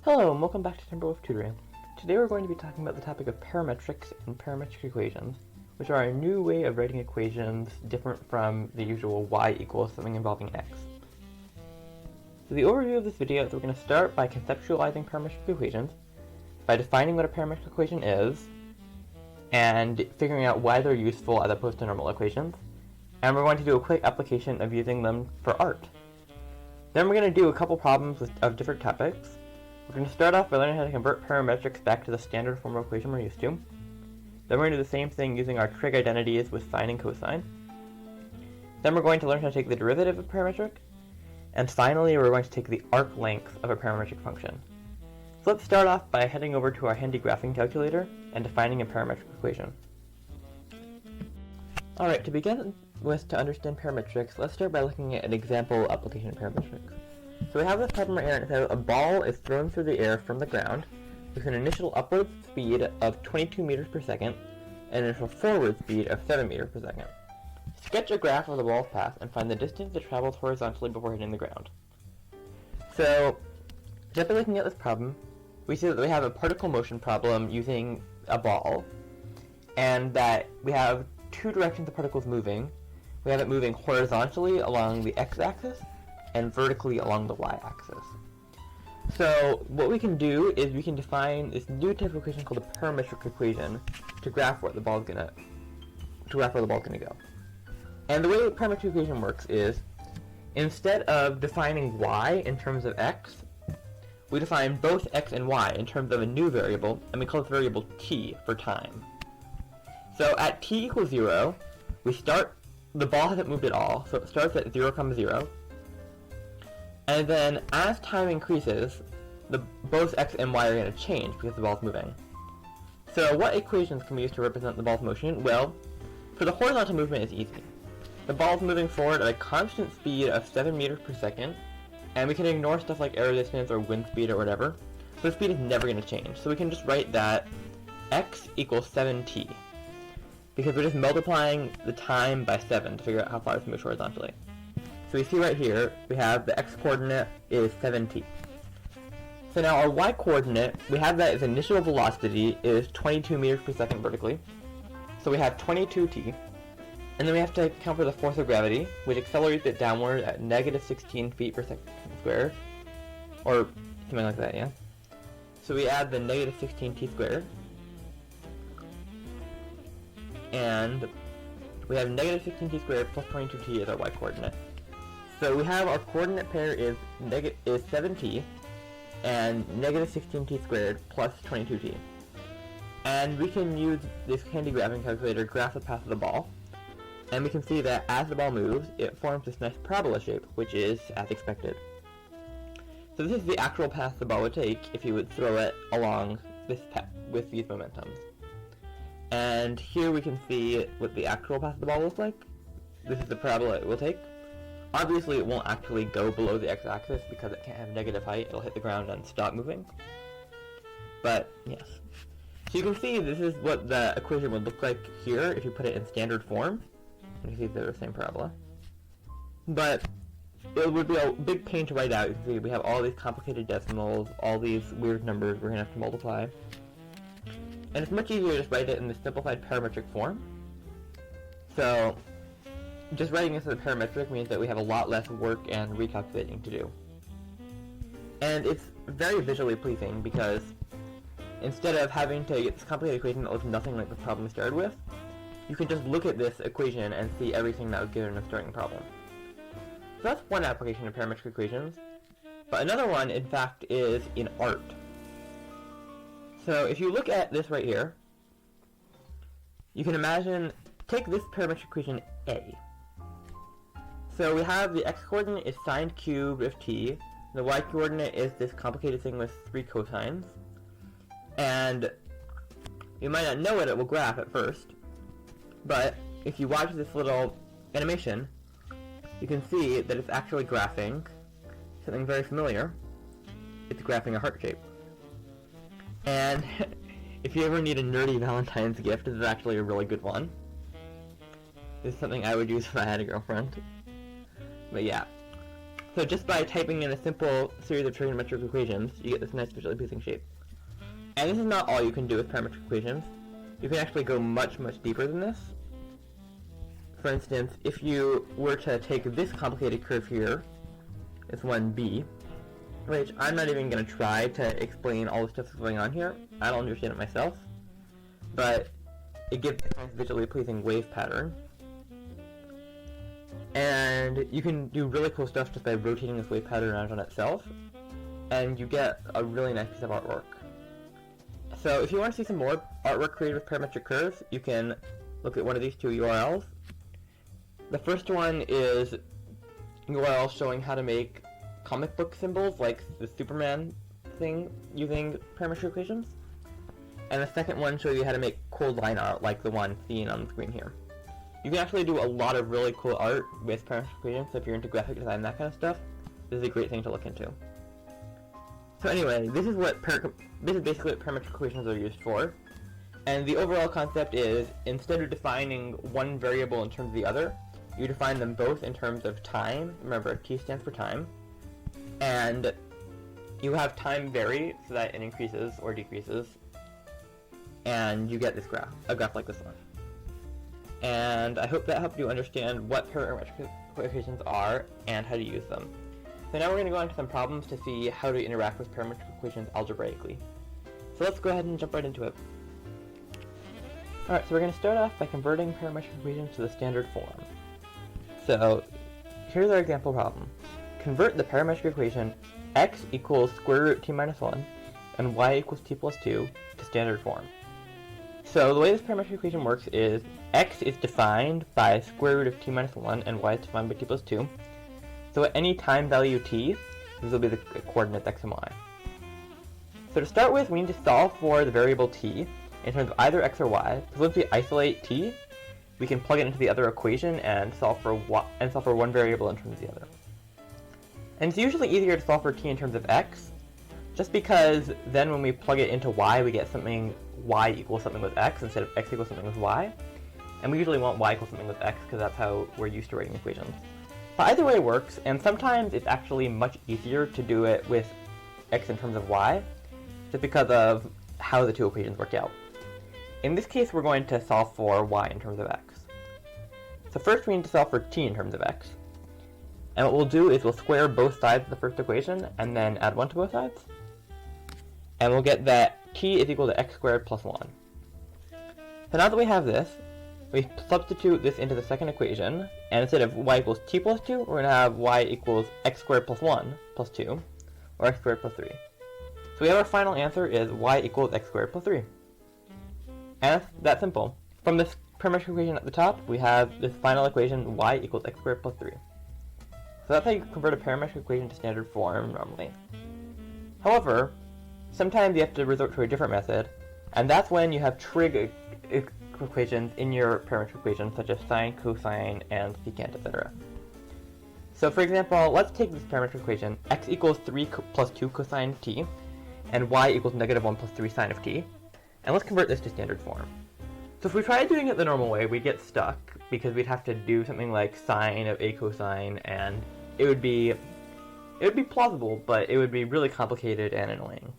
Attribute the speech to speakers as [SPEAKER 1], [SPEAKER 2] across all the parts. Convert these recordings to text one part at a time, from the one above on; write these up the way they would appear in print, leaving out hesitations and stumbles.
[SPEAKER 1] Hello and welcome back to Timberwolf Tutoring. Today we're going to be talking about the topic of parametrics and parametric equations, which are a new way of writing equations different from the usual y equals something involving x. So the overview of this video is we're going to start by conceptualizing parametric equations, by defining what a parametric equation is, and figuring out why they're useful as opposed to normal equations, and we're going to do a quick application of using them for art. Then we're going to do a couple problems of different topics. We're going to start off by learning how to convert parametrics back to the standard form of equation we're used to. Then we're going to do the same thing using our trig identities with sine and cosine. Then we're going to learn how to take the derivative of parametric. And finally, we're going to take the arc length of a parametric function. So let's start off by heading over to our handy graphing calculator and defining a parametric equation. Alright, to begin with, to understand parametrics, let's start by looking at an example application of parametrics. So we have this problem right here, and it says a ball is thrown through the air from the ground with an initial upward speed of 22 meters per second and an initial forward speed of 7 meters per second. Sketch a graph of the ball's path and find the distance it travels horizontally before hitting the ground. So, just by looking at this problem, we see that we have a particle motion problem using a ball, and that we have two directions the particle is moving. We have it moving horizontally along the x-axis and vertically along the y-axis. So what we can do is we can define this new type of equation called a parametric equation to graph where the ball's gonna go. And the way a parametric equation works is, instead of defining y in terms of x, we define both x and y in terms of a new variable, and we call this variable t for time. So at t equals 0, the ball hasn't moved at all, so it starts at 0, 0. And then, as time increases, both x and y are going to change because the ball's moving. So what equations can we use to represent the ball's motion? Well, for the horizontal movement, it's easy. The ball's moving forward at a constant speed of 7 meters per second, and we can ignore stuff like air resistance or wind speed or whatever, so the speed is never going to change. So we can just write that x equals 7t, because we're just multiplying the time by 7 to figure out how far it's moved horizontally. So we see right here, we have the x-coordinate is 7t. So now our y-coordinate, we have that its initial velocity is 22 meters per second vertically. So we have 22t. And then we have to account for the force of gravity, which accelerates it downward at negative 16 feet per second squared. Or something like that, yeah? So we add the negative 16t squared. And we have negative 16t squared plus 22t as our y-coordinate. So we have our coordinate pair is 7t and negative 16t squared plus 22t. And we can use this handy graphing calculator to graph the path of the ball. And we can see that as the ball moves, it forms this nice parabola shape, which is as expected. So this is the actual path the ball would take if you would throw it along this path with these momentums. And here we can see what the actual path of the ball looks like. This is the parabola it will take. Obviously, it won't actually go below the x-axis because it can't have negative height. It'll hit the ground and stop moving. But, yes. So you can see this is what the equation would look like here if you put it in standard form. You can see they're the same parabola. But it would be a big pain to write out. You can see we have all these complicated decimals, all these weird numbers we're going to have to multiply. And it's much easier to just write it in the simplified parametric form. So just writing this as a parametric means that we have a lot less work and recalculating to do. And it's very visually pleasing because instead of having to get this complicated equation that looks nothing like the problem we started with, you can just look at this equation and see everything that was given in the starting problem. So that's one application of parametric equations. But another one, in fact, is in art. So if you look at this right here, you can imagine, take this parametric equation A. So we have the x-coordinate is sine cubed of t, the y-coordinate is this complicated thing with 3 cosines, and you might not know what it will graph at first, but if you watch this little animation, you can see that it's actually graphing something very familiar. It's graphing a heart shape. And if you ever need a nerdy Valentine's gift, this is actually a really good one. This is something I would use if I had a girlfriend. But yeah. So just by typing in a simple series of trigonometric equations, you get this nice visually pleasing shape. And this is not all you can do with parametric equations. You can actually go much, much deeper than this. For instance, if you were to take this complicated curve here, this 1b, which I'm not even going to try to explain all the stuff that's going on here. I don't understand it myself. But it gives a nice visually pleasing wave pattern. And you can do really cool stuff just by rotating this wave pattern around on itself, and you get a really nice piece of artwork. So if you want to see some more artwork created with parametric curves, you can look at one of these two URLs. The first one is URL showing how to make comic book symbols like the Superman thing using parametric equations. And the second one shows you how to make cool line art like the one seen on the screen here. You can actually do a lot of really cool art with parametric equations, so if you're into graphic design and that kind of stuff, this is a great thing to look into. So anyway, this is basically what parametric equations are used for. And the overall concept is, instead of defining one variable in terms of the other, you define them both in terms of time. Remember, T stands for time. And you have time vary so that it increases or decreases. And you get this graph, a graph like this one. And I hope that helped you understand what parametric equations are and how to use them. So now we're going to go into some problems to see how to interact with parametric equations algebraically. So let's go ahead and jump right into it. Alright, so we're going to start off by converting parametric equations to the standard form. So here's our example problem. Convert the parametric equation x equals square root t minus 1 and y equals t plus 2 to standard form. So the way this parametric equation works is x is defined by square root of t minus 1 and y is defined by t plus 2. So at any time value t, these will be the coordinates x and y. So to start with, we need to solve for the variable t in terms of either x or y. So once we isolate t, we can plug it into the other equation and solve for one variable in terms of the other. And it's usually easier to solve for t in terms of x, just because then when we plug it into y, we get something y equals something with x instead of x equals something with y. And we usually want y equals something with x because that's how we're used to writing equations. But either way works, and sometimes it's actually much easier to do it with x in terms of y, just because of how the two equations work out. In this case, we're going to solve for y in terms of x. So first we need to solve for t in terms of x. And what we'll do is we'll square both sides of the first equation and then add 1 to both sides. And we'll get that t is equal to x squared plus 1. So now that we have this, we substitute this into the second equation, and instead of y equals t plus 2, we're going to have y equals x squared plus 1 plus 2, or x squared plus 3. So we have our final answer is y equals x squared plus 3. And it's that simple. From this parametric equation at the top, we have this final equation, y equals x squared plus 3. So that's how you convert a parametric equation to standard form normally. However, sometimes you have to resort to a different method, and that's when you have trig equations in your parametric equation, such as sine, cosine, and secant, etc. So for example, let's take this parametric equation, x equals 3 plus 2 cosine of t, and y equals negative 1 plus 3 sine of t, and let's convert this to standard form. So if we try doing it the normal way, we'd get stuck, because we'd have to do something like sine of a cosine, and it would be plausible, but it would be really complicated and annoying.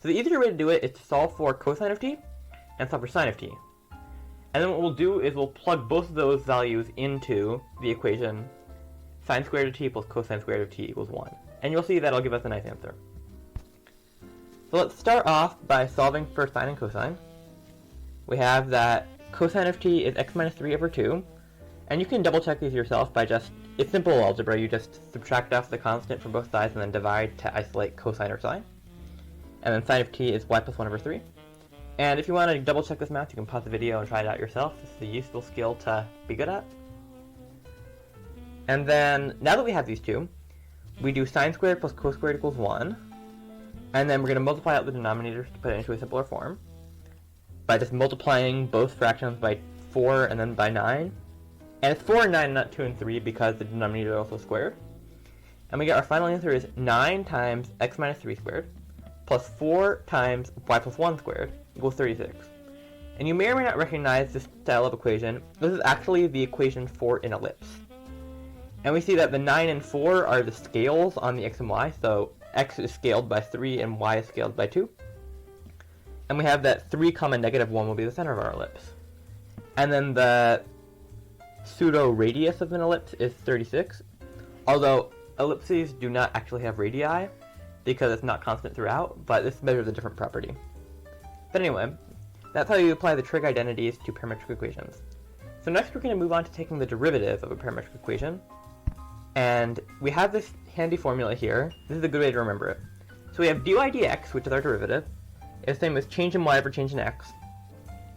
[SPEAKER 1] So the easier way to do it is to solve for cosine of t and solve for sine of t. And then what we'll do is we'll plug both of those values into the equation sine squared of t plus cosine squared of t equals 1. And you'll see that'll give us a nice answer. So let's start off by solving for sine and cosine. We have that cosine of t is x minus 3 over 2. And you can double check these yourself by it's simple algebra, you just subtract off the constant from both sides and then divide to isolate cosine or sine. And then sine of t is y plus 1 over 3. And if you want to double check this math, you can pause the video and try it out yourself. This is a useful skill to be good at. And then, now that we have these two, we do sine squared plus cos squared equals 1. And then we're going to multiply out the denominators to put it into a simpler form by just multiplying both fractions by 4 and then by 9. And it's 4 and 9, not 2 and 3, because the denominator is also squared. And we get our final answer is 9 times x minus 3 squared plus 4 times y plus 1 squared equals 36. And you may or may not recognize this style of equation. This is actually the equation for an ellipse. And we see that the 9 and 4 are the scales on the x and y, so x is scaled by 3 and y is scaled by 2. And we have that 3, -1 will be the center of our ellipse. And then the pseudo-radius of an ellipse is 36, although ellipses do not actually have radii, because it's not constant throughout, but this measures a different property. But anyway, that's how you apply the trig identities to parametric equations. So next we're going to move on to taking the derivative of a parametric equation. And we have this handy formula here. This is a good way to remember it. So we have dy dx, which is our derivative. It's the same as change in y over change in x.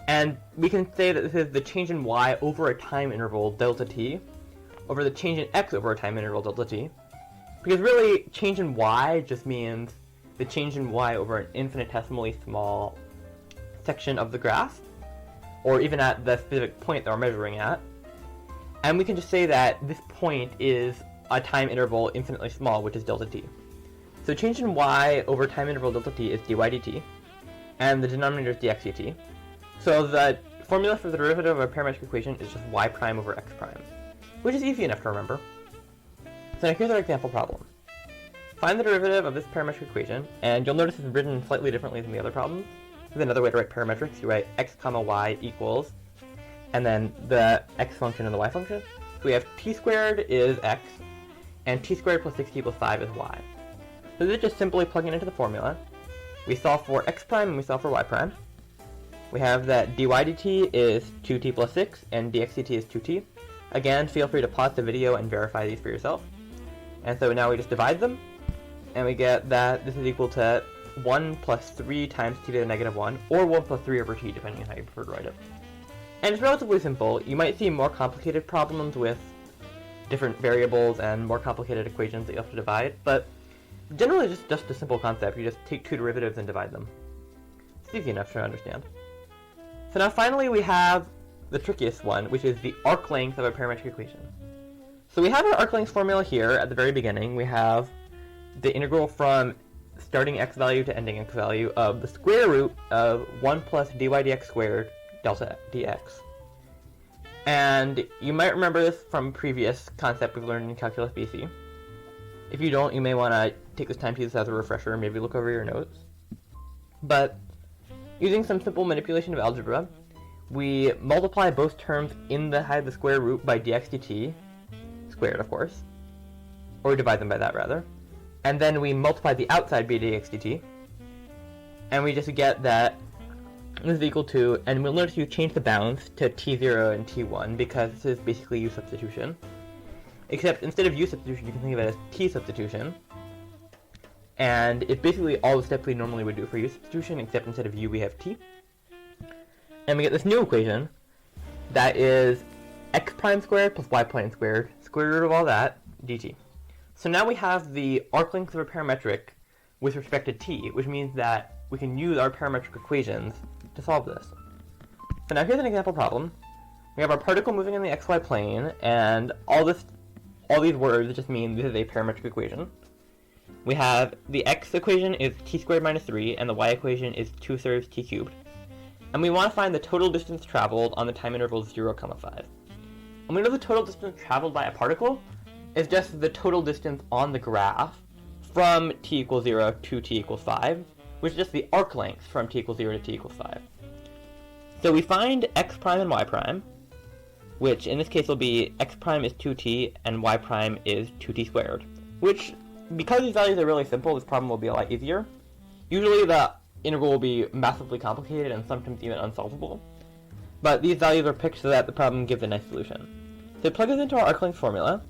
[SPEAKER 1] And we can say that this is the change in y over a time interval, delta t, over the change in x over a time interval, delta t. Because really, change in y just means the change in y over an infinitesimally small section of the graph, or even at the specific point that we're measuring at. And we can just say that this point is a time interval infinitely small, which is delta t. So change in y over time interval delta t is dy dt, and the denominator is dx dt. So the formula for the derivative of a parametric equation is just y prime over x prime, which is easy enough to remember. So now here's our example problem. Find the derivative of this parametric equation, and you'll notice it's written slightly differently than the other problems. There's another way to write parametrics. You write x comma y equals, and then the x function and the y function. So we have t squared is x, and t squared plus 6t equals 5 is y. So this is just simply plugging into the formula. We solve for x prime and we solve for y prime. We have that dy dt is 2t plus 6, and dx dt is 2t. Again, feel free to pause the video and verify these for yourself. And so now we just divide them, and we get that this is equal to 1 plus 3 times t to the negative 1, or 1 plus 3 over t, depending on how you prefer to write it. And it's relatively simple. You might see more complicated problems with different variables and more complicated equations that you have to divide, but generally just a simple concept. You just take two derivatives and divide them. It's easy enough to understand. So now finally we have the trickiest one, which is the arc length of a parametric equation. So we have our arc length formula here at the very beginning. We have the integral from starting x value to ending x value of the square root of 1 plus dy dx squared delta dx. And you might remember this from previous concept we've learned in Calculus BC. If you don't, you may want to take this time to use this as a refresher, maybe look over your notes. But using some simple manipulation of algebra, we multiply both terms in the height of the square root by dx dt, squared of course, or we divide them by that rather, and then we multiply the outside by dx dt, and we just get that this is equal to, and we'll notice you change the bounds to t0 and t1 because this is basically u substitution, except instead of u substitution you can think of it as t substitution, and it's basically all the steps we normally would do for u substitution, except instead of u we have t. And we get this new equation that is x prime squared plus y prime squared, square root of all that, dt. So now we have the arc length of a parametric with respect to t, which means that we can use our parametric equations to solve this. So now here's an example problem. We have our particle moving in the xy plane, and all these words just mean this is a parametric equation. We have the x equation is t squared minus 3, and the y equation is 2/3 t cubed. And we want to find the total distance traveled on the time interval 0, 5. And we know the total distance traveled by a particle is just the total distance on the graph from t equals 0 to t equals 5, which is just the arc length from t equals 0 to t equals 5. So we find x prime and y prime, which in this case will be x prime is 2t and y prime is 2t squared, which, because these values are really simple, this problem will be a lot easier. Usually the integral will be massively complicated and sometimes even unsolvable, but these values are picked so that the problem gives a nice solution. So plug this into our arc length formula,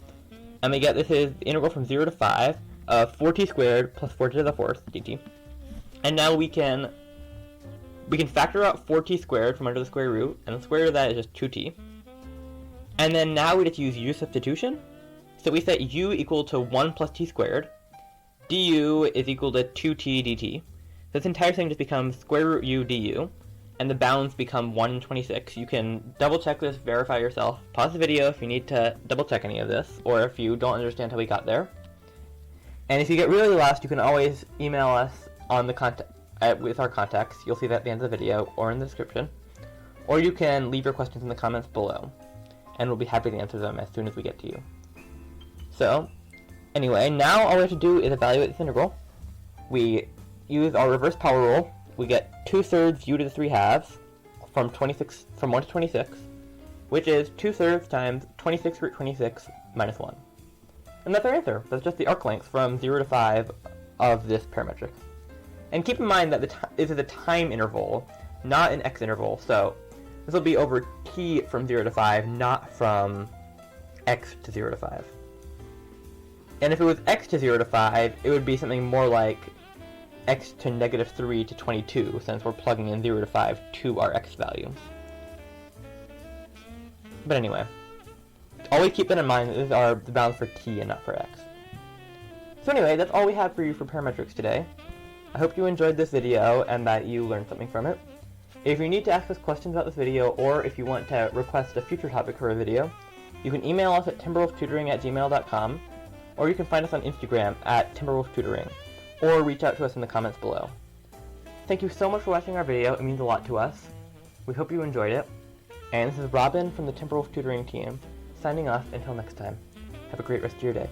[SPEAKER 1] and we get this is the integral from 0 to 5 of 4t squared plus 4t to the 4th dt. And now we can factor out 4t squared from under the square root, and the square root of that is just 2t. And then now we just use u substitution. So we set u equal to 1 plus t squared, du is equal to 2t dt. This entire thing just becomes square root u du, and the bounds become 1 and 26. You can double check this, verify yourself, pause the video if you need to double check any of this, or if you don't understand how we got there. And if you get really lost, you can always email us on the with our contacts. You'll see that at the end of the video or in the description. Or you can leave your questions in the comments below, and we'll be happy to answer them as soon as we get to you. So, anyway, now all we have to do is evaluate this integral. We use our reverse power rule. We get 2/3 u to the 3/2 from 1 to 26, which is 2/3 times 26 root 26 minus 1. And that's our answer. That's just the arc length from 0 to 5 of this parametric. And keep in mind that this is a time interval, not an x interval, so this will be over t from 0 to 5, not from x to 0 to 5. And if it was x to 0 to 5, it would be something more like x to negative 3 to 22, since we're plugging in 0 to 5 to our x value. But anyway, always keep that in mind, that these are the bounds for t and not for x. So anyway, that's all we have for you for parametrics today. I hope you enjoyed this video and that you learned something from it. If you need to ask us questions about this video, or if you want to request a future topic for a video, you can email us at timberwolftutoring@gmail.com, or you can find us on Instagram at Timberwolf Tutoring, or reach out to us in the comments below. Thank you so much for watching our video, it means a lot to us. We hope you enjoyed it, and this is Robin from the Timberwolf Tutoring team, signing off until next time. Have a great rest of your day.